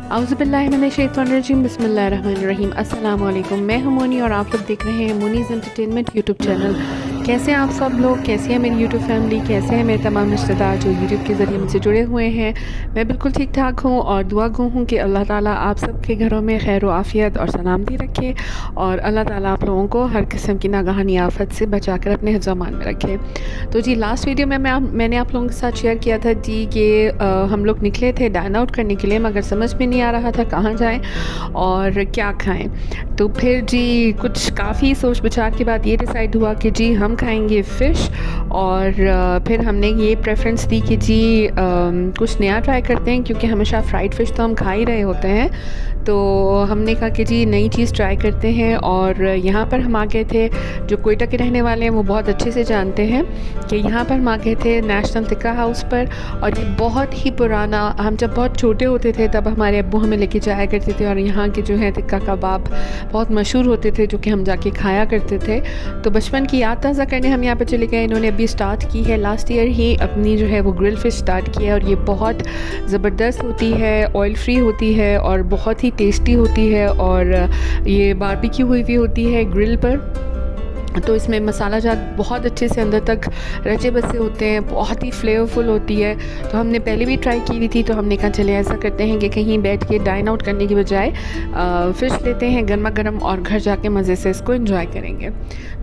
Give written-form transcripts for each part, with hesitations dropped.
औज़ुबिल्लाहिमिनश्शैतानिर्रजीम बिस्मिल्लाहिर्रहमानिर्रहीम। अस्सलाम वालेकुम। मैं हूं मोनी और आप लोग देख रहे हैं मोनीज़ एंटरटेनमेंट यूट्यूब चैनल। कैसे हैं आप सब लोग? कैसी है मेरी यूट्यूब फैमिली? कैसे हैं मेरे तमाम रिश्तेदार जो यूट्यूब के ज़रिए मुझसे जुड़े हुए हैं? मैं बिल्कुल ठीक ठाक हूँ और दुआ गो हूँ कि अल्लाह ताला आप सबके घरों में खैर व आफ़ियत और सलामती रखे और अल्लाह ताला आप लोगों को हर किस्म की नागहानी आफत से बचा कर अपने हिफ्ज़ अमान में रखे। तो जी लास्ट वीडियो में मैंने आप लोगों के साथ शेयर किया था जी कि हम लोग निकले थे डाइन आउट करने के लिए, मगर समझ में नहीं आ रहा था कहाँ जाएं और क्या खाएं। तो फिर जी कुछ काफ़ी सोच विचार के बाद ये डिसाइड हुआ कि जी हम खाएंगे फ़िश और फिर हमने ये प्रेफरेंस दी कि जी कुछ नया ट्राई करते हैं, क्योंकि हमेशा फ्राइड फ़िश तो हम खा ही रहे होते हैं। तो हमने कहा कि जी नई चीज़ ट्राई करते हैं और यहाँ पर हम आ गए थे, जो कोयटा के रहने वाले हैं वो बहुत अच्छे से जानते हैं कि यहाँ पर हम आ गए थे नेशनल टिक्का हाउस पर। और ये बहुत ही पुराना, हम जब बहुत छोटे होते थे तब हमारे अब्बू हमें लेके जाया करते थे और यहाँ के जो है टिक्का कबाब बहुत मशहूर होते थे, जो कि हम जाके खाया करते थे। तो बचपन की याद ताज़ा करने हम यहाँ पर चले गए। इन्होंने अभी स्टार्ट की है, लास्ट ईयर ही अपनी जो है वो ग्रिल फ़िश स्टार्ट की है और ये बहुत ज़बरदस्त होती है, ऑयल फ्री होती है और बहुत ही टेस्टी होती है और ये बारबेक्यू हुई हुई होती है ग्रिल पर। तो इसमें मसाला जात बहुत अच्छे से अंदर तक रचे बसे होते हैं, बहुत ही फ्लेवरफुल होती है। तो हमने पहले भी ट्राई की हुई थी, तो हमने कहा चले ऐसा करते हैं कि कहीं बैठ के डाइन आउट करने की बजाय फ़िश लेते हैं गर्मा गर्म और घर जाके मज़े से इसको एंजॉय करेंगे।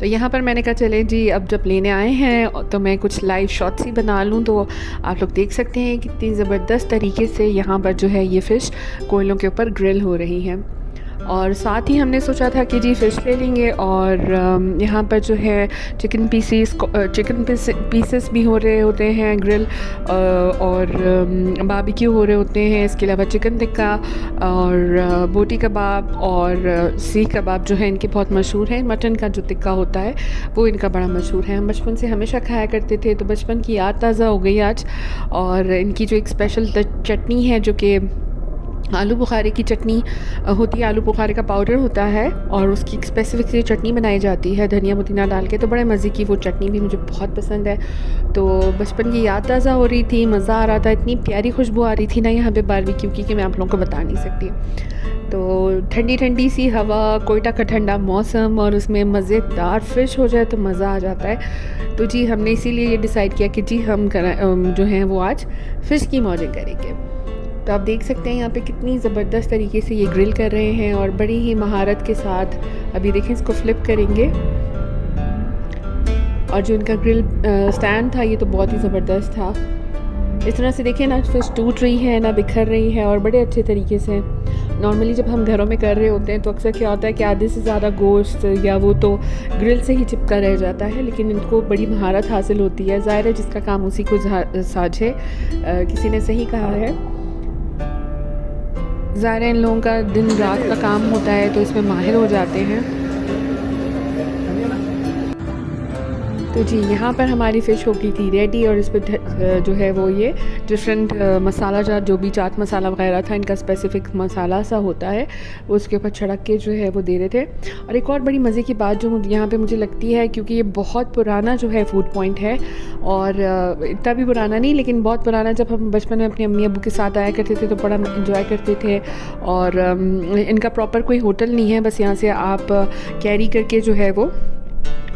तो यहाँ पर मैंने कहा चले जी अब जब लेने आए हैं तो मैं कुछ लाइव शॉट्स ही बना लूँ। तो आप लोग देख सकते हैं कितनी ज़बरदस्त तरीके से यहाँ पर जो है ये फ़िश कोयलों के ऊपर ग्रिल हो रही है। और साथ ही हमने सोचा था कि जी फ़िश ले लेंगे और यहाँ पर जो है चिकन पीसेस भी हो रहे होते हैं ग्रिल और बारबेक्यू हो रहे होते हैं। इसके अलावा चिकन टिक्का और बोटी कबाब और सीख कबाब जो है इनके बहुत मशहूर हैं। मटन का जो टिक्का होता है वो इनका बड़ा मशहूर है, हम बचपन से हमेशा खाया करते थे। तो बचपन की याद ताज़ा हो गई आज। और इनकी जो एक स्पेशल चटनी है जो कि आलू बुखारे की चटनी होती है, आलू बुखारे का पाउडर होता है और उसकी एक स्पेसिफिक सी चटनी बनाई जाती है धनिया पुदीना डाल के। तो बड़े मज़े की वो चटनी भी मुझे बहुत पसंद है। तो बचपन की याद ताज़ा हो रही थी, मज़ा आ रहा था, इतनी प्यारी खुशबू आ रही थी ना यहाँ पे बारबेक्यू की कि मैं आप लोगों को बता नहीं सकती। तो ठंडी ठंडी सी हवा, कोयटा का ठंडा मौसम और उसमें मज़ेदार फ़िश हो जाए तो मज़ा आ जाता है। तो जी हमने इसीलिए ये डिसाइड किया कि जी हम जो हैं वो आज फ़िश की मौजें करेंगे। तो आप देख सकते हैं यहाँ पे कितनी ज़बरदस्त तरीके से ये ग्रिल कर रहे हैं और बड़ी ही महारत के साथ। अभी देखें इसको फ्लिप करेंगे और जो इनका ग्रिल स्टैंड था ये तो बहुत ही ज़बरदस्त था। इस तरह से देखें ना फिश टूट रही है ना बिखर रही है और बड़े अच्छे तरीके से। नॉर्मली जब हम घरों में कर रहे होते हैं तो अक्सर क्या होता है कि आधे से ज़्यादा गोश्त या वो तो ग्रिल से ही चिपका रह जाता है, लेकिन इनको बड़ी महारत हासिल होती है। ज़ाहिर है जिसका काम उसी को साझे, किसी ने सही कहा है। ज़ाहिर है इन लोगों का दिन रात का काम होता है तो इसमें माहिर हो जाते हैं। तो जी यहाँ पर हमारी फ़िश हो गई थी रेडी और इस पर जो है वो ये डिफरेंट मसाला जात जो भी चाट मसाला वगैरह था, इनका स्पेसिफ़िक मसाला सा होता है, वो उसके ऊपर छिड़क के जो है वो दे रहे थे। और एक और बड़ी मज़े की बात जो यहाँ पे मुझे लगती है, क्योंकि ये बहुत पुराना जो है फूड पॉइंट है और इतना भी पुराना नहीं लेकिन बहुत पुराना, जब हम बचपन में अपने अम्मी अब्बू के साथ आया करते थे तो बड़ा इन्जॉय करते थे। और इनका प्रॉपर कोई होटल नहीं है, बस यहाँ से आप कैरी करके जो है वो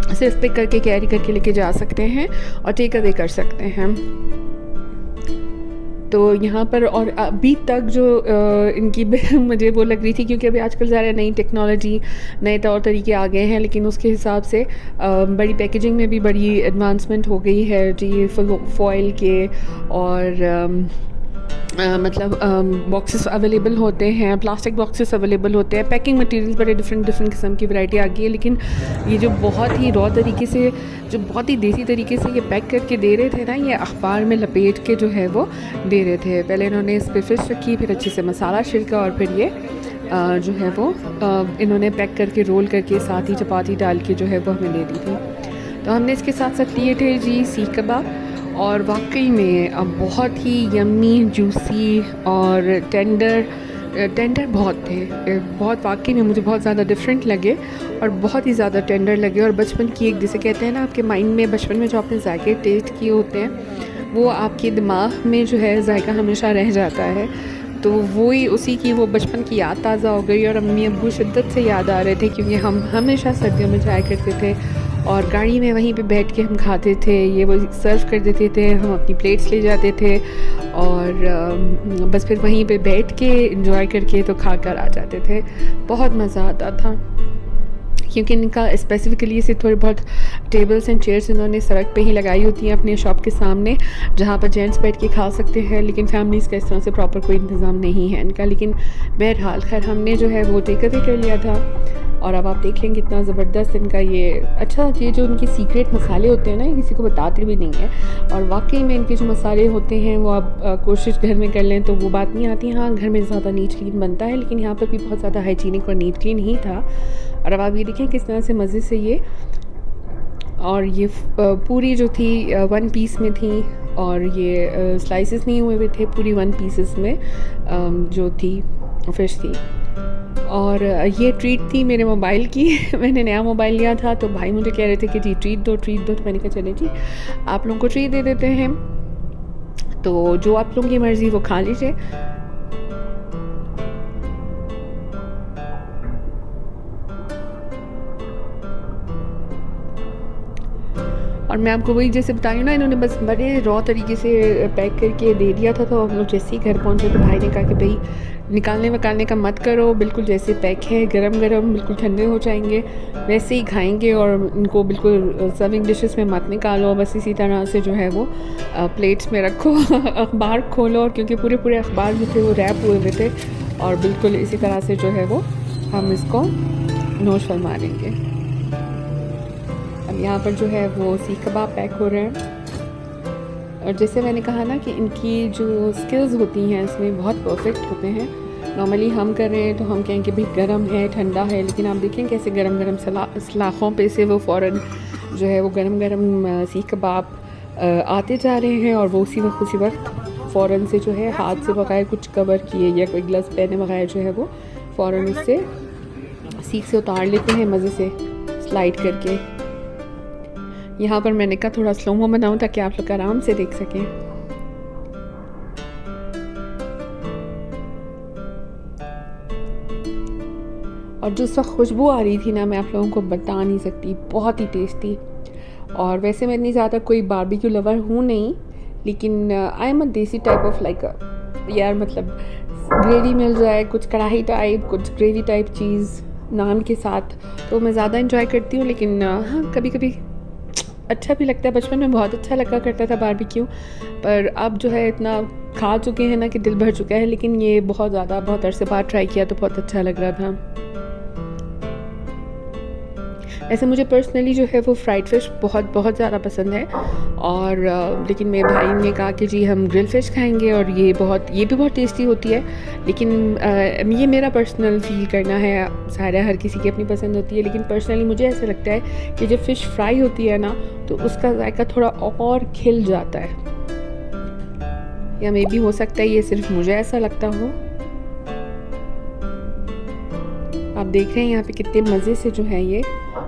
सिर्फ पिक करके कैरी करके लेके जा सकते हैं और टेक अवे कर सकते हैं। तो यहाँ पर और अभी तक जो इनकी मुझे वो लग रही थी, क्योंकि अभी आजकल ज़्यादा नई टेक्नोलॉजी नए तौर तरीके आ गए हैं, लेकिन उसके हिसाब से बड़ी पैकेजिंग में भी बड़ी एडवांसमेंट हो गई है जी, फॉइल के और मतलब बॉक्सेस अवेलेबल होते हैं, प्लास्टिक बॉक्सेस अवेलेबल होते हैं, पैकिंग मटेरियल्स बड़े डिफरेंट किस्म की वैरायटी आ गई है। लेकिन ये जो बहुत ही रॉ तरीके से, जो बहुत ही देसी तरीके से ये पैक करके दे रहे थे ना, ये अखबार में लपेट के जो है वो दे रहे थे। पहले इन्होंने इस पर फ़िश रखी, फिर अच्छे से मसाला छिड़का और फिर ये जो है वो इन्होंने पैक करके रोल करके साथ ही चपाती डाल के जो है वो हमें दे दी थी। तो हमने इसके साथ साथ लिए थे जी सीख कबाब, और वाकई में बहुत ही यम्मी, जूसी और टेंडर बहुत थे। बहुत वाकई में मुझे बहुत ज़्यादा डिफरेंट लगे और बहुत ही ज़्यादा टेंडर लगे। और बचपन की एक, जिसे कहते हैं ना आपके माइंड में बचपन में जो आपने जायके टेस्ट किए होते हैं वो आपके दिमाग में जो है जायका हमेशा रह जाता है। तो वही उसी की वो बचपन की याद ताज़ा हो गई और अम्मी अब्बू शिद्दत से याद आ रहे थे, क्योंकि हम हमेशा सर्दियों में जाया करते थे और गाड़ी में वहीं पे बैठ के हम खाते थे। ये वो सर्व कर देते थे, हम अपनी प्लेट्स ले जाते थे और बस फिर वहीं पे बैठ के एंजॉय करके तो खा कर आ जाते थे। बहुत मज़ा आता था, क्योंकि इनका स्पेसिफ़िकली से थोड़ी बहुत टेबल्स एंड चेयर्स इन्होंने सड़क पे ही लगाई होती हैं अपने शॉप के सामने, जहाँ पर जेंट्स बैठ के खा सकते हैं, लेकिन फैमिलीज़ का इस तरह से प्रॉपर कोई इंतज़ाम नहीं है इनका। लेकिन बहरहाल खैर हमने जो है वो टेक अवे कर लिया था और अब आप देख लेंगे कितना ज़बरदस्त इनका ये अच्छा, ये जो उनके सीक्रेट मसाले होते हैं ना, ये किसी को बताते भी नहीं है। और वाकई में इनके जो मसाले होते हैं वो आप कोशिश घर में कर लें तो वो बात नहीं आती। हाँ, घर में ज़्यादा नीट क्लीन बनता है, लेकिन यहाँ पर भी बहुत ज़्यादा हाइजीनिक और नीट क्लीन ही था। और अब आप ये देखें किस तरह से मज़े से ये, और ये पूरी जो थी वन पीस में थी, और ये स्लाइसेस नहीं हुए हुए थे, पूरी वन पीसेस में जो थी फ़िश थी। और ये ट्रीट थी मेरे मोबाइल की मैंने नया मोबाइल लिया था, तो भाई मुझे कह रहे थे कि जी ट्रीट दो ट्रीट दो, तो मैंने कहा चले जी आप लोगों को ट्रीट दे देते हैं, तो जो आप लोगों की मर्ज़ी वो खा लीजिए। और मैं आपको वही जैसे बता रही हूँ ना, इन्होंने बस बड़े रॉ तरीके से पैक करके दे दिया था। तो हम लोग जैसे ही घर पहुँचे तो भाई ने कहा कि भाई निकालने वकालने का मत करो, बिल्कुल जैसे पैक है गरम गरम बिल्कुल ठंडे हो जाएंगे वैसे ही खाएंगे, और इनको बिल्कुल सर्विंग डिशेस में मत निकालो, बस इसी तरह से जो है वो प्लेट्स में रखो अखबार खोलो, और क्योंकि पूरे पूरे अखबार जो थे वो रैप हुए हुए थे, और बिल्कुल इसी तरह से जो है वो हम इसको नोश फरमा देंगे। अब यहाँ पर जो है वो सीख कबाब पैक हो रहे हैं, और जैसे मैंने कहा ना कि इनकी जो स्किल्स होती हैं इसमें बहुत परफेक्ट होते हैं। नॉर्मली हम कर रहे हैं तो हम कहें कि भाई गरम है ठंडा है, लेकिन आप देखें कैसे गरम गरम सलाखों पे से वो फ़ौरन जो है वो गरम गरम सीख कबाब आते जा रहे हैं, और वो उसी वक्त फ़ौरन से जो है हाथ से बगैर कुछ कवर किए या कोई ग्लव्स पहने बगैर जो है वो फ़ौरन उससे सीख से उतार लेते हैं मज़े से स्लाइड करके। यहाँ पर मैंने कहा थोड़ा स्लोमो बनाऊँ ताकि आप लोग आराम से देख सकें। और जो उस वक्त खुशबू आ रही थी ना, मैं आप लोगों को बता नहीं सकती, बहुत ही टेस्टी। और वैसे मैं इतनी ज़्यादा कोई बारबेक्यू लवर हूँ नहीं, लेकिन आई एम अ देसी टाइप ऑफ लाइक यार, मतलब ग्रेवी मिल जाए, कुछ कढ़ाई टाइप, कुछ ग्रेवी टाइप चीज़ नान के साथ, तो मैं ज़्यादा इंजॉय करती हूँ। लेकिन हाँ, कभी कभी अच्छा भी लगता है। बचपन में बहुत अच्छा लगा करता था बारबेक्यू, पर अब जो है इतना खा चुके हैं ना कि दिल भर चुका है। लेकिन ये बहुत अरसे बाद ट्राई किया तो बहुत अच्छा लग रहा था। ऐसे मुझे पर्सनली जो है वो फ्राइड फ़िश बहुत ज़्यादा पसंद है, और लेकिन मेरे भाई ने कहा कि जी हम ग्रिल फ़िश खाएंगे, और ये भी बहुत टेस्टी होती है। लेकिन ये मेरा पर्सनल फ़ील करना है, सारा हर किसी की अपनी पसंद होती है, लेकिन पर्सनली मुझे ऐसा लगता है कि जब फ़िश फ्राई होती है ना तो उसका जायका थोड़ा और खिल जाता है, या मे बी हो सकता है ये सिर्फ मुझे ऐसा लगता हो। आप देख रहे हैं यहाँ पे कितने मज़े से जो है ये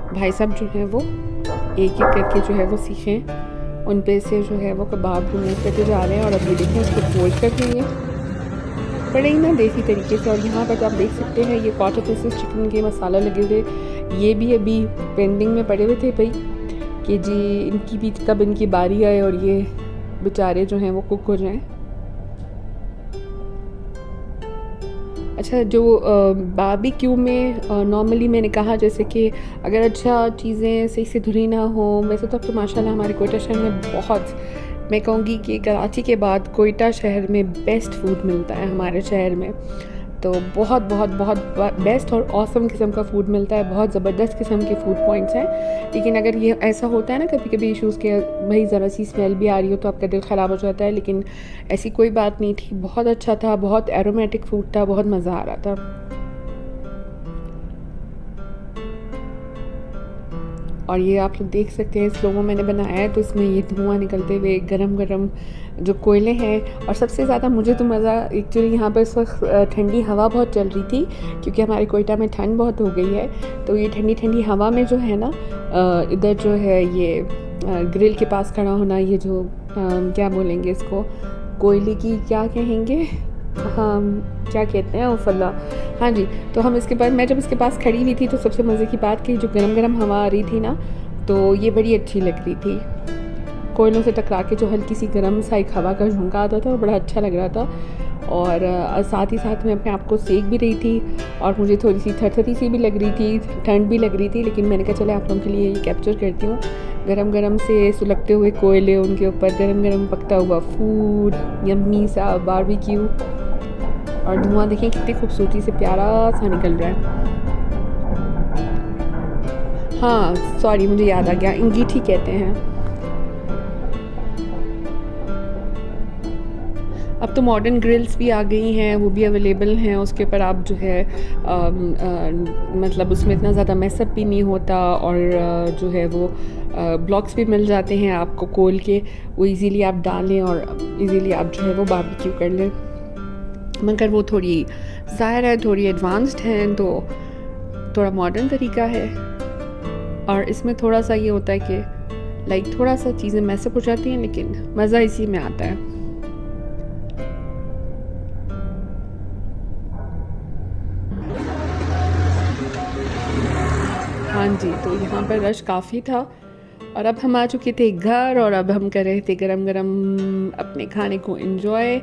भाई साहब जो है वो एक एक करके जो है वो सीखें, उन पे से जो है वो कबाब रिमूव करके जा रहे हैं, और अब ये देखें इसको फोल्ड कर देंगे बड़े ही ना देसी तरीके से। और यहाँ पर आप देख सकते हैं ये क्वार्टर पीसेस चिकन के मसाला लगे हुए, ये भी अभी पेंडिंग में पड़े हुए थे भाई कि जी इनकी भी कब इनकी बारी आए और ये बेचारे जो हैं वो कुक हो जाएं। अच्छा, जो बारबेक्यू में नॉर्मली मैंने कहा जैसे कि अगर अच्छा चीज़ें सही से धुली ना हो, वैसे तो अब तो माशाल्लाह हमारे कोयटा शहर में बहुत, मैं कहूँगी कि कराची के बाद कोयटा शहर में बेस्ट फूड मिलता है हमारे शहर में। तो बहुत बेस्ट और ऑसम किस्म का फ़ूड मिलता है, बहुत ज़बरदस्त किस्म के फ़ूड पॉइंट्स हैं। लेकिन अगर ये ऐसा होता है ना कभी कभी इश्यूज़ के भाई ज़रा सी स्मेल भी आ रही हो तो आपका दिल ख़राब हो जाता है, लेकिन ऐसी कोई बात नहीं थी, बहुत अच्छा था, बहुत एरोमेटिक फ़ूड था, बहुत मज़ा आ रहा था। और ये आप लोग देख सकते हैं स्लो में मैंने बनाया है, तो इसमें ये धुआं निकलते हुए गरम गरम जो कोयले हैं। और सबसे ज़्यादा मुझे तो मज़ा एक्चुअली यहाँ पर इस वक्त ठंडी हवा बहुत चल रही थी, क्योंकि हमारे कोयटा में ठंड बहुत हो गई है। तो ये ठंडी ठंडी हवा में जो है ना इधर जो है ये ग्रिल के पास खड़ा होना, ये जो क्या बोलेंगे इसको, कोयले की क्या कहेंगे, हाँ, क्या कहते हैं उफल्ला, हाँ जी। तो हम इसके बाद मैं जब इसके पास खड़ी हुई थी तो सबसे मज़े की बात कि जो गरम-गरम हवा आ रही थी ना, तो ये बड़ी अच्छी लग रही थी। कोयलों से टकरा के जो हल्की सी गर्म सा एक हवा का झोंका आता था वो बड़ा अच्छा लग रहा था। और साथ ही साथ मैं अपने आप को सेक भी रही थी और मुझे थोड़ी सी थरथरी सी भी लग रही थी, ठंड भी लग रही थी, लेकिन मैंने कहा चले आप लोगों के लिए ये कैप्चर करती हूँ। गरम गरम से सुलगते हुए कोयले, उनके ऊपर गरम गरम पकता हुआ फूड, यम्मी सा बारबेक्यू, और धुआं देखें कितनी खूबसूरती से प्यारा सा निकल रहा है। हाँ सॉरी, मुझे याद आ गया, अंगीठी कहते हैं। अब तो मॉडर्न ग्रिल्स भी आ गई हैं, वो भी अवेलेबल हैं, उसके ऊपर आप जो है मतलब उसमें इतना ज़्यादा मैसअप भी नहीं होता, और जो है वो ब्लॉक्स भी मिल जाते हैं आपको कोल के, वो इजीली आप डालें और इजीली आप जो है वो बारबेक्यू कर लें। मगर वो थोड़ी ज़ाहिर है थोड़ी एडवांस्ड हैं, तो थोड़ा मॉडर्न तरीका है, और इसमें थोड़ा सा ये होता है कि लाइक थोड़ा सा चीज़ें मैसअप हो जाती हैं, लेकिन मज़ा इसी में आता है। हाँ जी, तो यहाँ पर रश काफ़ी था, और अब हम आ चुके थे घर, और अब हम कर रहे थे गरम-गरम अपने खाने को एंजॉय।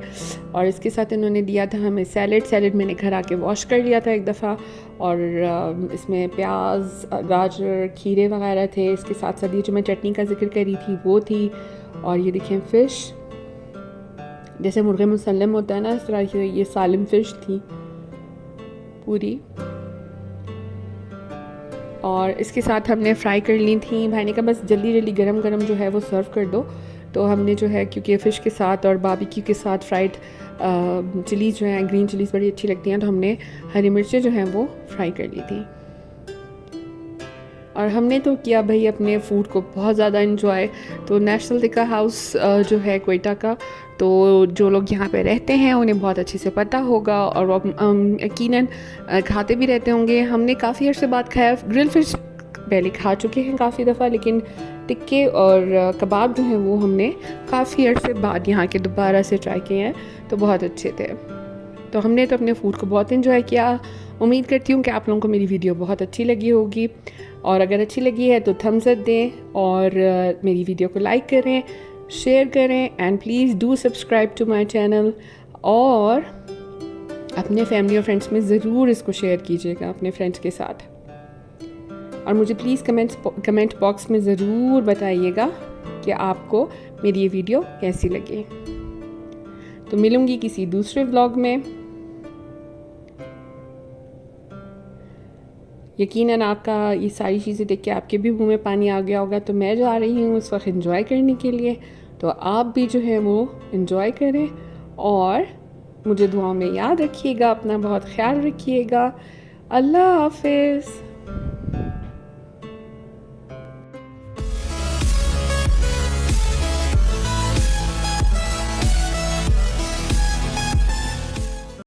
और इसके साथ इन्होंने दिया था हमें सैलेड मैंने घर आके वॉश कर लिया था एक दफ़ा, और इसमें प्याज, गाजर, खीरे वगैरह थे। इसके साथ साथ ये जो मैं चटनी का जिक्र करी थी वो थी, और ये देखें फ़िश, जैसे मुर्गे मुसल्लम होता है ना, इस तरह की ये सालिम फ़िश थी पूरी, और इसके साथ हमने फ्राई कर ली थी। भाई ने कहा बस जल्दी जल्दी गरम गरम जो है वो सर्व कर दो, तो हमने जो है क्योंकि फ़िश के साथ और बारबेक्यू के साथ फ्राइड चिलीज़ जो हैं, ग्रीन चिलीज़ बड़ी अच्छी लगती हैं, तो हमने हरी मिर्चें जो हैं वो फ्राई कर ली थी। और हमने तो किया भाई अपने फूड को बहुत ज़्यादा इन्जॉय। तो नेशनल टिक्का हाउस जो है क्वेटा का, तो जो लोग यहाँ पे रहते हैं उन्हें बहुत अच्छे से पता होगा, और वो यकीनन खाते भी रहते होंगे। हमने काफ़ी अर्से बाद खाया, ग्रिल फिश पहले खा चुके हैं काफ़ी दफ़ा, लेकिन टिक्के और कबाब जो हैं वो हमने काफ़ी अर्से बाद यहाँ के दोबारा से ट्राई किए हैं, तो बहुत अच्छे थे। तो हमने तो अपने फूड को बहुत इन्जॉय किया। उम्मीद करती हूँ कि आप लोगों को मेरी वीडियो बहुत अच्छी लगी होगी, और अगर अच्छी लगी है तो थम्स अप दें, और मेरी वीडियो को लाइक करें, शेयर करें, and please do subscribe to my channel, और अपने फैमिली और फ्रेंड्स में ज़रूर इसको शेयर कीजिएगा अपने फ्रेंड्स के साथ। और मुझे प्लीज़ कमेंट बॉक्स में ज़रूर बताइएगा कि आपको मेरी ये वीडियो कैसी लगी। तो मिलूँगी किसी दूसरे व्लॉग में। यकीनन आपका ये सारी चीज़ें देख के आपके भी मुंह में पानी आ गया होगा, तो मैं जा रही हूँ इस वक्त एंजॉय करने के लिए, तो आप भी जो है वो एंजॉय करें, और मुझे दुआओं में याद रखिएगा, अपना बहुत ख्याल रखिएगा। अल्लाह हाफिज़।